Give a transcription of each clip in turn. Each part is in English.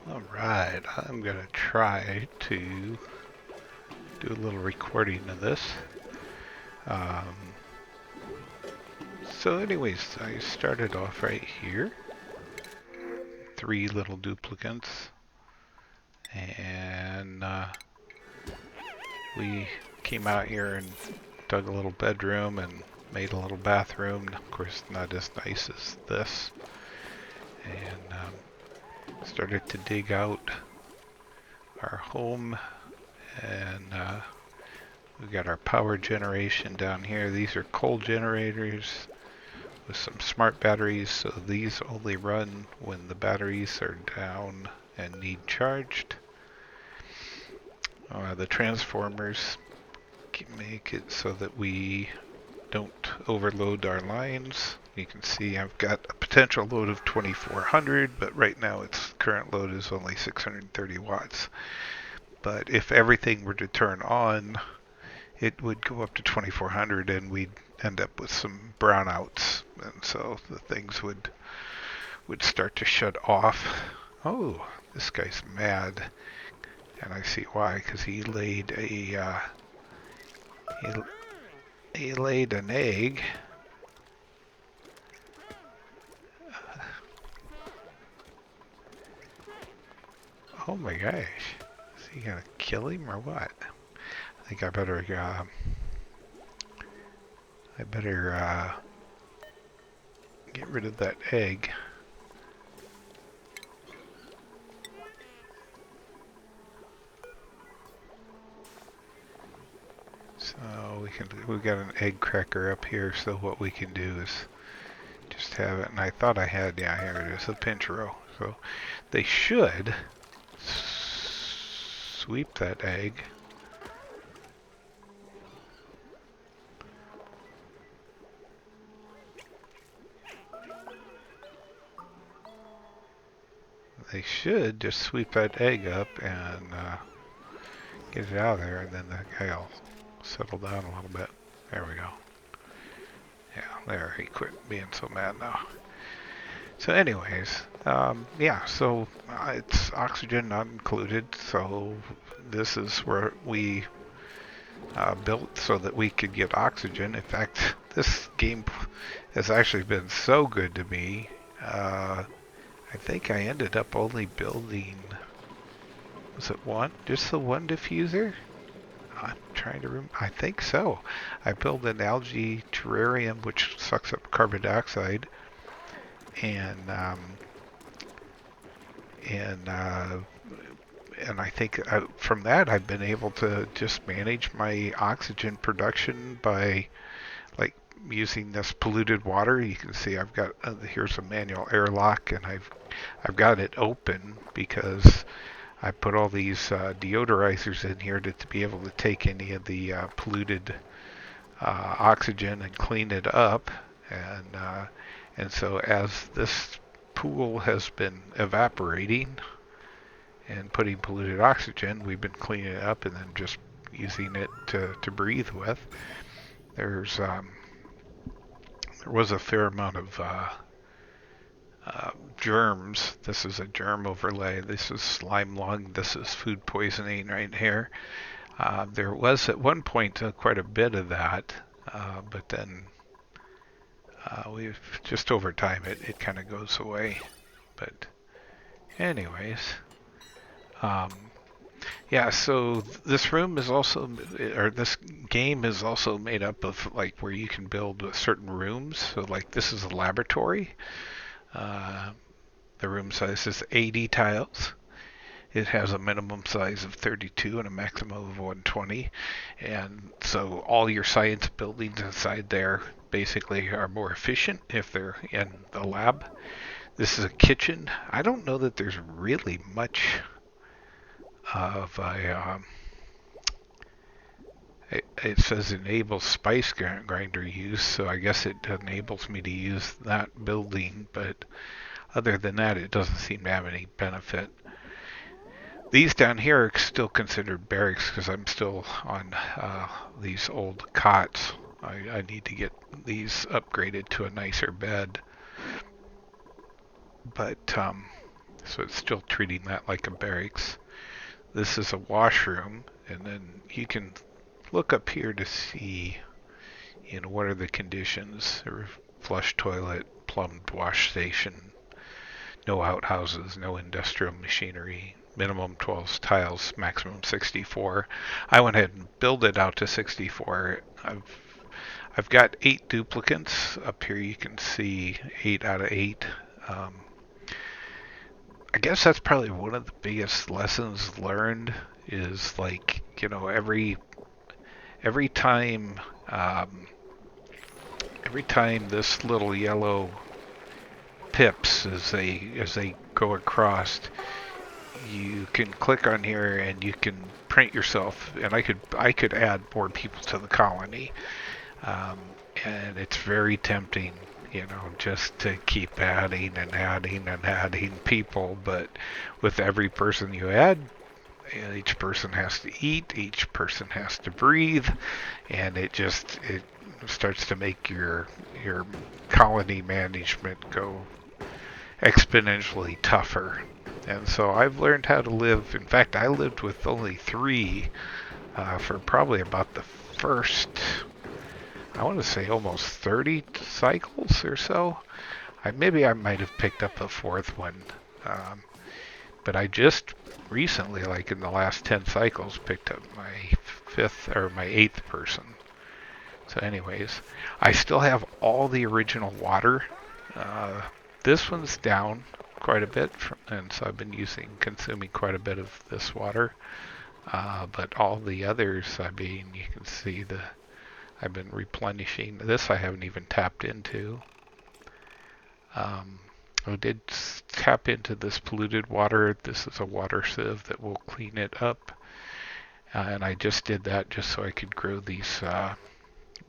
Alright, I'm gonna try to do a little recording of this. Um, so anyways, I started off right here. 3 little duplicates. And we came out here and dug a little bedroom and made a little bathroom. Of course, not as nice as this. And started to dig out our home. And we got our power generation down here. These are coal generators with some smart batteries, so these only run when the batteries are down and need charged. The transformers make it so that we don't overload our lines. You can see I've got a potential load of 2400, but right now its current load is only 630 watts. But if everything were to turn on, it would go up to 2400 and we'd end up with some brownouts, and so the things would start to shut off. Oh, this guy's mad, and I see why, because he laid he laid an egg. Oh my gosh, is he gonna kill him or what? I think I better get rid of that egg. So we got an egg cracker up here, so what we can do is just have it, and I thought I had, yeah, here it is, a pinch row. So they should sweep that egg. They should just sweep that egg up and get it out of there, and then the guy will settle down a little bit. There we go. Yeah, there, he quit being so mad now. So anyways, yeah, so it's oxygen not included, so this is where we built so that we could get oxygen. In fact, this game has actually been so good to me. I think I ended up only building, was it one? Just the one diffuser? I'm trying to remember. I think so. I built an algae terrarium which sucks up carbon dioxide, and and uh, and I think from that I've been able to just manage my oxygen production by like using this polluted water. You can see I've got here's a manual airlock, and I've got it open because I put all these deodorizers in here to be able to take any of the polluted oxygen and clean it up. And so as this pool has been evaporating and putting polluted oxygen, we've been cleaning it up and then just using it to breathe with. There's there was a fair amount of germs. This is a germ overlay. This is slime lung. This is food poisoning right here. There was at one point quite a bit of that, but then we've just over time it kind of goes away. But anyways, um, yeah. So this room is also, or this game is also made up of like where you can build certain rooms. So like this is a laboratory. Uh, the room size is 80 tiles. It has a minimum size of 32 and a maximum of 120. And so all your science buildings inside there basically are more efficient if they're in the lab. This is a kitchen. I don't know that there's really much of a. It says enable spice grinder use, so I guess it enables me to use that building, but other than that, it doesn't seem to have any benefit. These down here are still considered barracks because I'm still on these old cots. I need to get these upgraded to a nicer bed. But so it's still treating that like a barracks. This is a washroom, and then you can look up here to see, what are the conditions. Flush toilet, plumbed wash station, no outhouses, no industrial machinery, minimum 12 tiles, maximum 64. I went ahead and built it out to 64. I've got 8 duplicants. Up here you can see 8 out of 8. Um, I guess that's probably one of the biggest lessons learned is like, every time every time this little yellow pips as they go across, you can click on here and you can print yourself, and I could add more people to the colony. Um, and it's very tempting, just to keep adding and adding and adding people. But with every person you add, each person has to eat, each person has to breathe, and it starts to make your colony management go exponentially tougher. And so I've learned how to live. In fact, I lived with only 3 for probably about the first, I want to say almost 30 cycles or so. Maybe I might have picked up a 4th one. But I just recently, like in the last 10 cycles, picked up my 5th or my 8th person. So anyways, I still have all the original water. This one's down quite a bit, and so I've been consuming quite a bit of this water. But all the others, you can see I've been replenishing. This I haven't even tapped into. I did tap into this polluted water. This is a water sieve that will clean it up. And I just did that just so I could grow these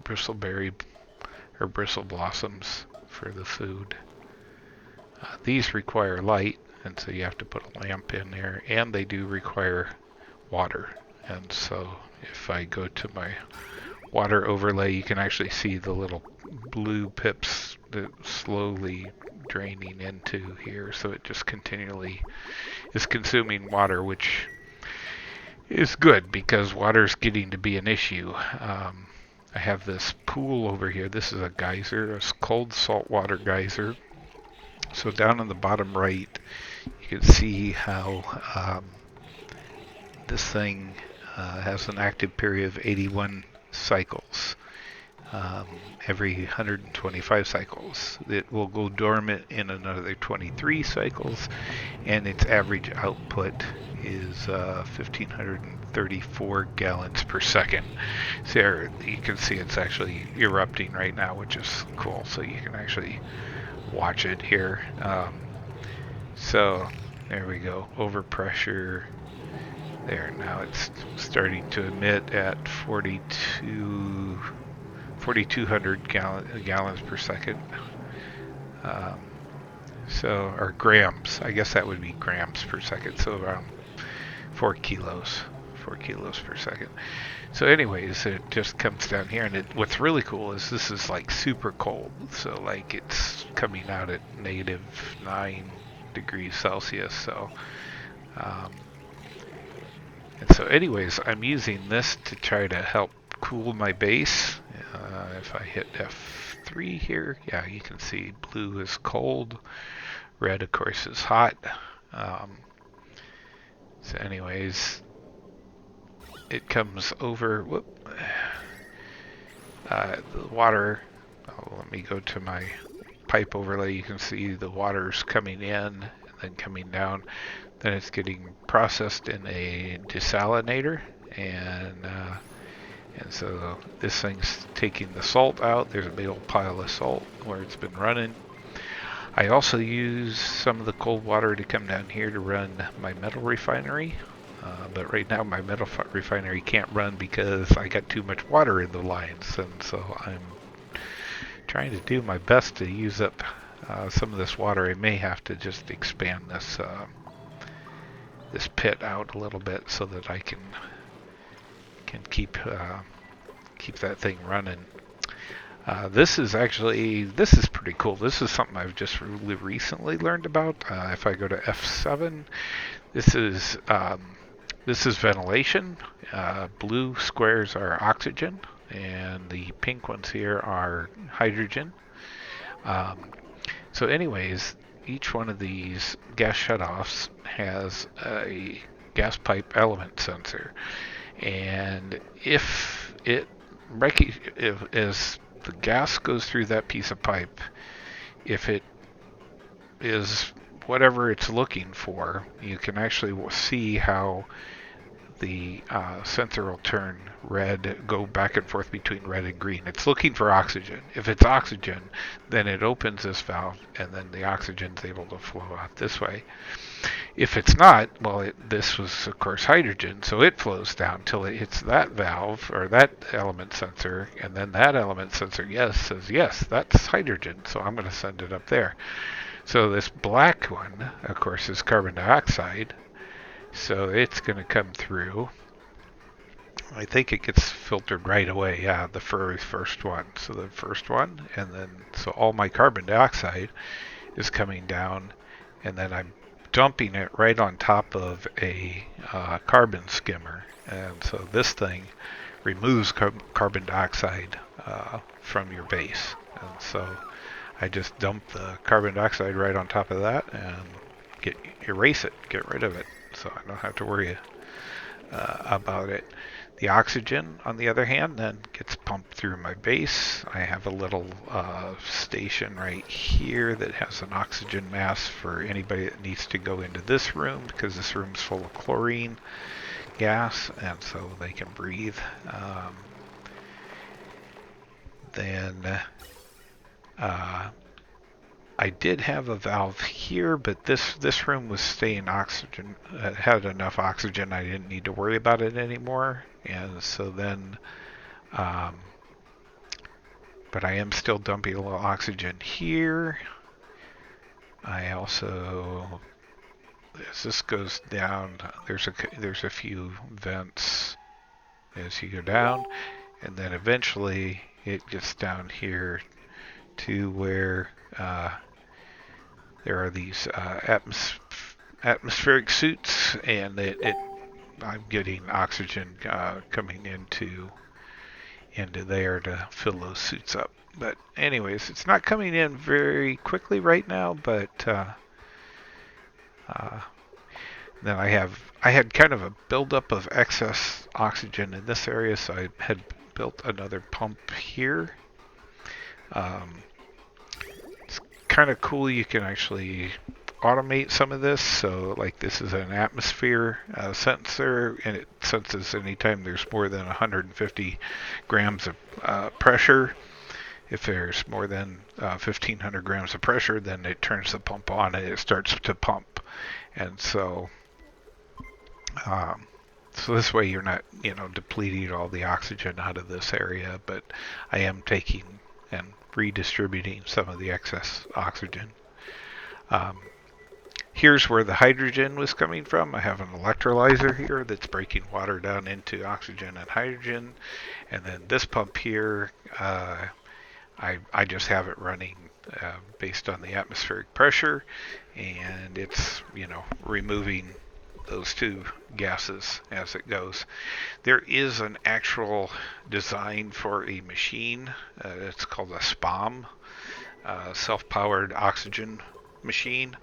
bristleberry or bristle blossoms for the food. These require light, and so you have to put a lamp in there, and they do require water. And so if I go to my water overlay, you can actually see the little blue pips that slowly draining into here. So it just continually is consuming water, which is good because water is getting to be an issue. I have this pool over here. This is a geyser, a cold saltwater geyser. So down in the bottom right, you can see how this thing has an active period of 81 cycles. Every 125 cycles. It will go dormant in another 23 cycles, and its average output is 1,534 gallons per second. So there, you can see it's actually erupting right now, which is cool. So you can actually watch it here. So there we go. Overpressure. There, now it's starting to emit at 4,200 gallons per second. Or grams. I guess that would be grams per second. So around 4 kilos per second. So anyways, it just comes down here, and what's really cool is this is like super cold. So like it's coming out at -9 degrees Celsius. So and so anyways, I'm using this to try to help cool my base. If I hit F3 here, yeah, you can see blue is cold, red of course is hot. So anyways, it comes over, the water. Let me go to my pipe overlay. You can see the water's coming in and then coming down. Then it's getting processed in a desalinator, and so this thing's taking the salt out. There's a big old pile of salt where it's been running. I also use some of the cold water to come down here to run my metal refinery. But right now my metal refinery can't run because I got too much water in the lines, and so I'm trying to do my best to use up some of this water. I may have to just expand this pit out a little bit so that I can keep that thing running. This is pretty cool. This is something I've just really recently learned about. If I go to F7, this is ventilation. Blue squares are oxygen, and the pink ones here are hydrogen. Um, so, anyways, each one of these gas shutoffs has a gas pipe element sensor, and if as the gas goes through that piece of pipe, if it is whatever it's looking for, you can actually see how the sensor will turn red, go back and forth between red and green. It's looking for oxygen. If it's oxygen, then it opens this valve, and then the oxygen is able to flow out this way. If it's not, well, this was, of course, hydrogen, so it flows down till it hits that valve or that element sensor, and then that element sensor says, yes, that's hydrogen, so I'm going to send it up there. So this black one, of course, is carbon dioxide, so it's going to come through. I think it gets filtered right away. Yeah, the very first one. So the first one, and then so all my carbon dioxide is coming down, and then I'm dumping it right on top of a carbon skimmer. And so this thing removes carbon dioxide from your base. And so I just dump the carbon dioxide right on top of that and erase it, get rid of it, so I don't have to worry about it. The oxygen, on the other hand, then gets pumped through my base. I have a little station right here that has an oxygen mask for anybody that needs to go into this room, because this room's full of chlorine gas, and so they can breathe. Then I did have a valve here, but this room was staying oxygen. It had enough oxygen. I didn't need to worry about it anymore. And so then, but I am still dumping a little oxygen here. I also, as this goes down, there's a few vents as you go down, and then eventually it gets down here to where there are these atmospheric suits, and I'm getting oxygen coming into there to fill those suits up. But anyways, it's not coming in very quickly right now, but then I had kind of a buildup of excess oxygen in this area, so I had built another pump here. It's kind of cool. You can actually automate some of this. So like this is an atmosphere sensor, and it senses anytime there's more than 150 grams of pressure. If there's more than 1,500 grams of pressure, then it turns the pump on and it starts to pump. And so this way you're not, depleting all the oxygen out of this area, but I am taking and redistributing some of the excess oxygen. Here's where the hydrogen was coming from. I have an electrolyzer here that's breaking water down into oxygen and hydrogen. And then this pump here, I just have it running based on the atmospheric pressure, and it's, removing those two gases as it goes. There is an actual design for a machine. It's called a SPOM, self-powered oxygen machine.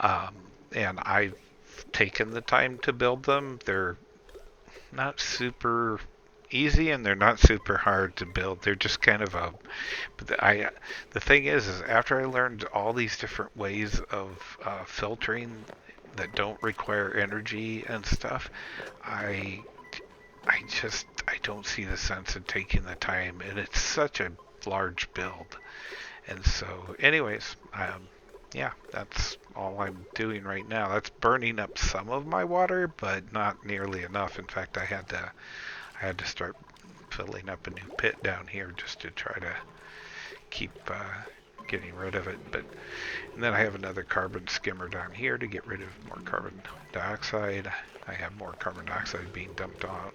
And I've taken the time to build them. They're not super easy, and they're not super hard to build. They're just kind of the thing is after I learned all these different ways of filtering that don't require energy and stuff, I don't see the sense in taking the time, and it's such a large build. And so anyways, yeah, that's all I'm doing right now. That's burning up some of my water, but not nearly enough. In fact, I had to start filling up a new pit down here just to try to keep getting rid of it. And then I have another carbon skimmer down here to get rid of more carbon dioxide. I have more carbon dioxide being dumped on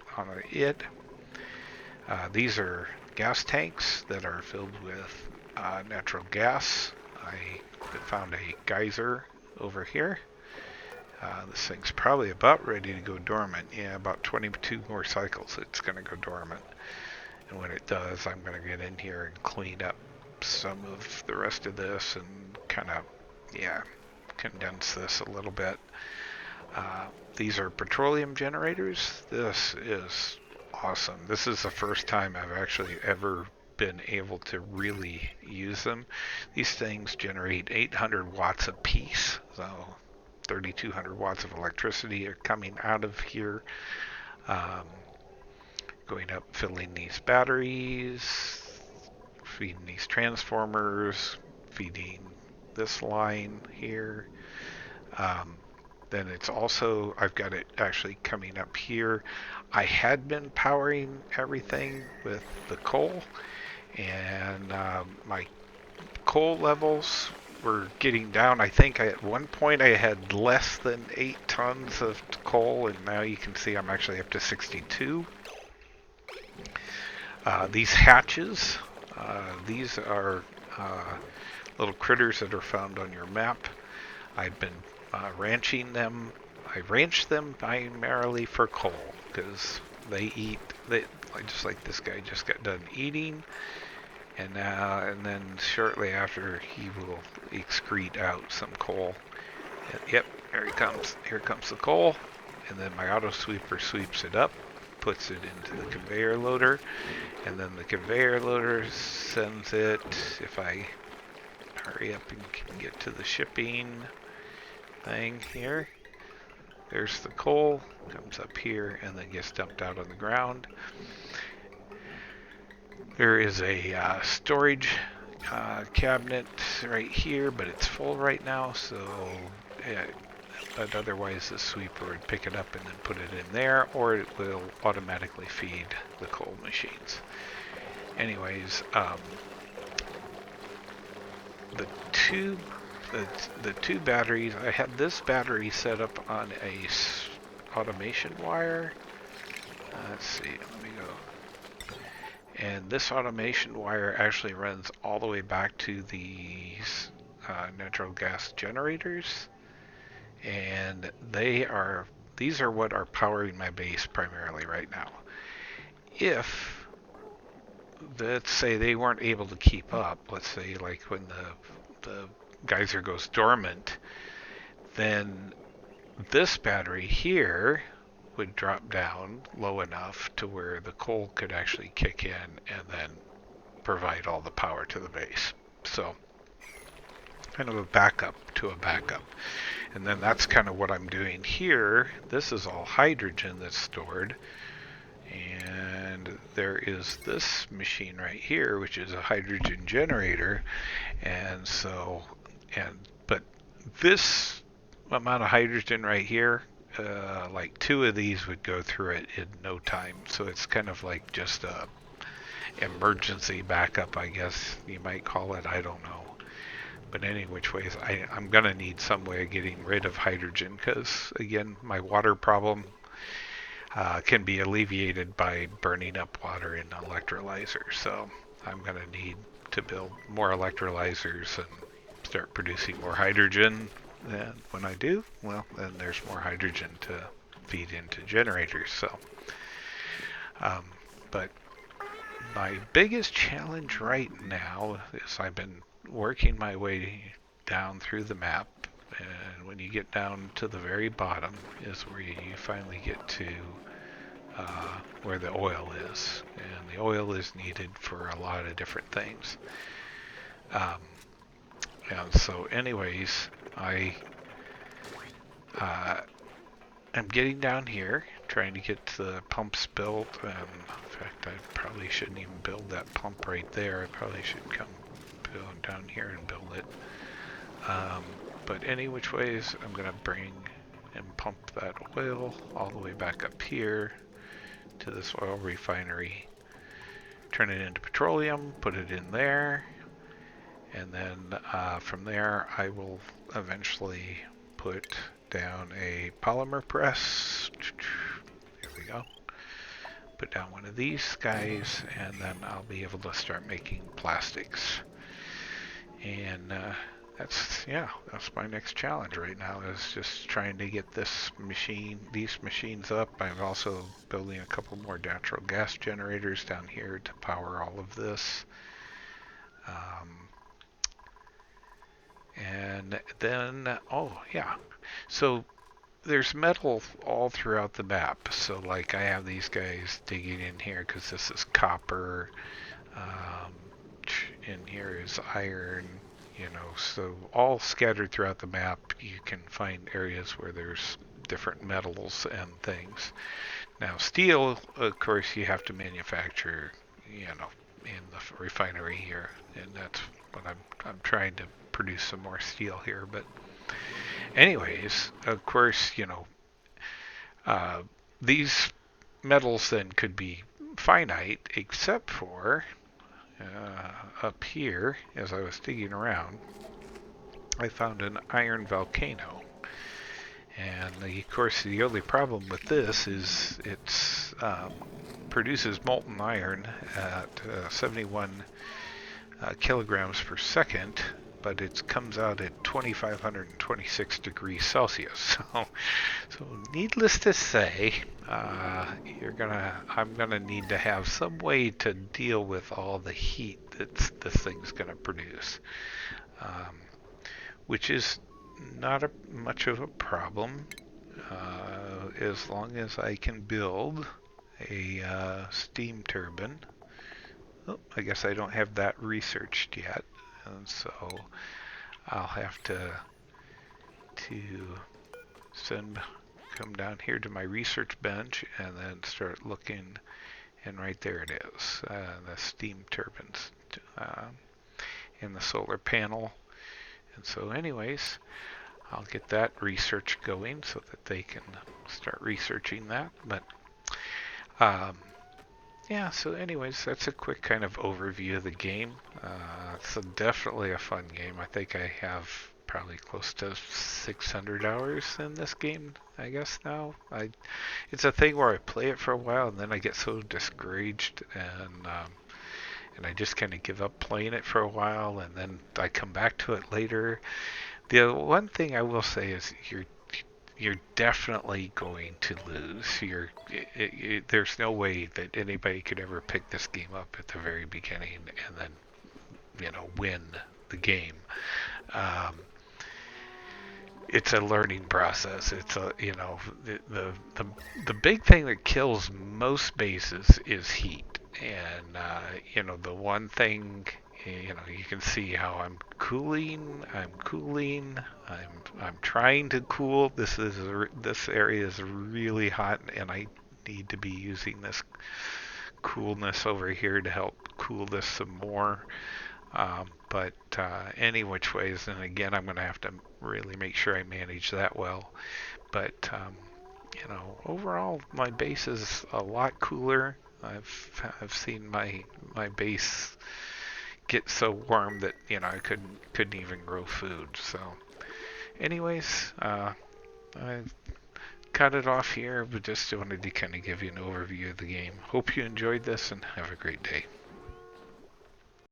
it. These are gas tanks that are filled with natural gas. I found a geyser over here. This thing's probably about ready to go dormant. Yeah, about 22 more cycles it's going to go dormant. And when it does, I'm going to get in here and clean up some of the rest of this and kind of, condense this a little bit. These are petroleum generators. This is awesome. This is the first time I've actually ever been able to really use them. These things generate 800 watts a piece, so 3,200 watts of electricity are coming out of here, going up, filling these batteries, feeding these transformers, feeding this line here. Then it's also, I've got it actually coming up here. I had been powering everything with the coal, and my coal levels were getting down. I think at one point I had less than 8 tons of coal, and now you can see I'm actually up to 62. These hatches, these are little critters that are found on your map. I've been ranching them. I ranch them primarily for coal because they eat. Just like this guy just got done eating, and then shortly after he will excrete out some coal. Yep, there he comes. Here comes the coal, and then my auto sweeper sweeps it up, puts it into the conveyor loader, and then the conveyor loader sends it. If I hurry up and can get to the shipping thing here, there's the coal, comes up here and then gets dumped out on the ground. There is a storage cabinet right here, but it's full right now, so but otherwise the sweeper would pick it up and then put it in there, or it will automatically feed the coal machines. Anyways, the two batteries, I had this battery set up on a automation wire. Let's see, let me go. And this automation wire actually runs all the way back to these natural gas generators, and these are what are powering my base primarily right now. If, let's say, they weren't able to keep up, let's say like when the geyser goes dormant, then this battery here would drop down low enough to where the coal could actually kick in and then provide all the power to the base. So kind of a backup to a backup. And then that's kind of what I'm doing here. This is all hydrogen that's stored. And there is this machine right here, which is a hydrogen generator. And so, but this amount of hydrogen right here, like 2 of these would go through it in no time. So it's kind of like just a emergency backup, I guess you might call it. I don't know. But any which ways, I'm going to need some way of getting rid of hydrogen because, again, my water problem can be alleviated by burning up water in electrolyzers. So I'm going to need to build more electrolyzers and start producing more hydrogen. And when I do, well, then there's more hydrogen to feed into generators. So, but my biggest challenge right now is I've been working my way down through the map, and when you get down to the very bottom is where you finally get to where the oil is, and the oil is needed for a lot of different things. And so anyways, I am getting down here, trying to get the pumps built, and in fact I probably shouldn't even build that pump right there. I probably should come down here and build it. But any which ways, I'm going to bring and pump that oil all the way back up here to this oil refinery, turn it into petroleum, put it in there, and then from there I will eventually put down a polymer press. Here we go. put down one of these guys, and then I'll be able to start making plastics. And that's my next challenge right now, is just trying to get these machines up. I'm also building a couple more natural gas generators down here to power all of this. And then, oh yeah, so there's metal all throughout the map. So like I have these guys digging in here because this is copper. Um, in here is iron, so all scattered throughout the map you can find areas where there's different metals and things. Now steel, of course, you have to manufacture, in the refinery here, and that's what I'm trying to produce some more steel here. But anyways, of course, uh, these metals then could be finite, except for up here, as I was digging around, I found an iron volcano. And of course, the only problem with this is it produces molten iron at 71 kilograms per second, but it comes out at 2,526 degrees Celsius. So needless to say, I'm gonna need to have some way to deal with all the heat that this thing's gonna produce, which is not much of a problem, as long as I can build a steam turbine. Oh, I guess I don't have that researched yet, and so I'll have to come down here to my research bench and then start looking, and right there it is, the steam turbines in the solar panel. And so anyways, I'll get that research going so that they can start researching that. But yeah, so anyways, that's a quick kind of overview of the game. It's definitely a fun game. I think I have probably close to 600 hours in this game, I guess now. It's a thing where I play it for a while and then I get so discouraged, and I just kind of give up playing it for a while, and then I come back to it later. The one thing I will say is you're definitely going to lose. There's no way that anybody could ever pick this game up at the very beginning and then win the game. It's a learning process. It's the big thing that kills most bases is heat. And the one thing, you can see how I'm cooling. I'm trying to cool. This area is really hot, and I need to be using this coolness over here to help cool this some more. But any which ways, and again, I'm going to have to really make sure I manage that well. But overall, my base is a lot cooler. I've seen my base get so warm that I couldn't even grow food. So, anyways, I cut it off here, but just wanted to kind of give you an overview of the game. Hope you enjoyed this and have a great day.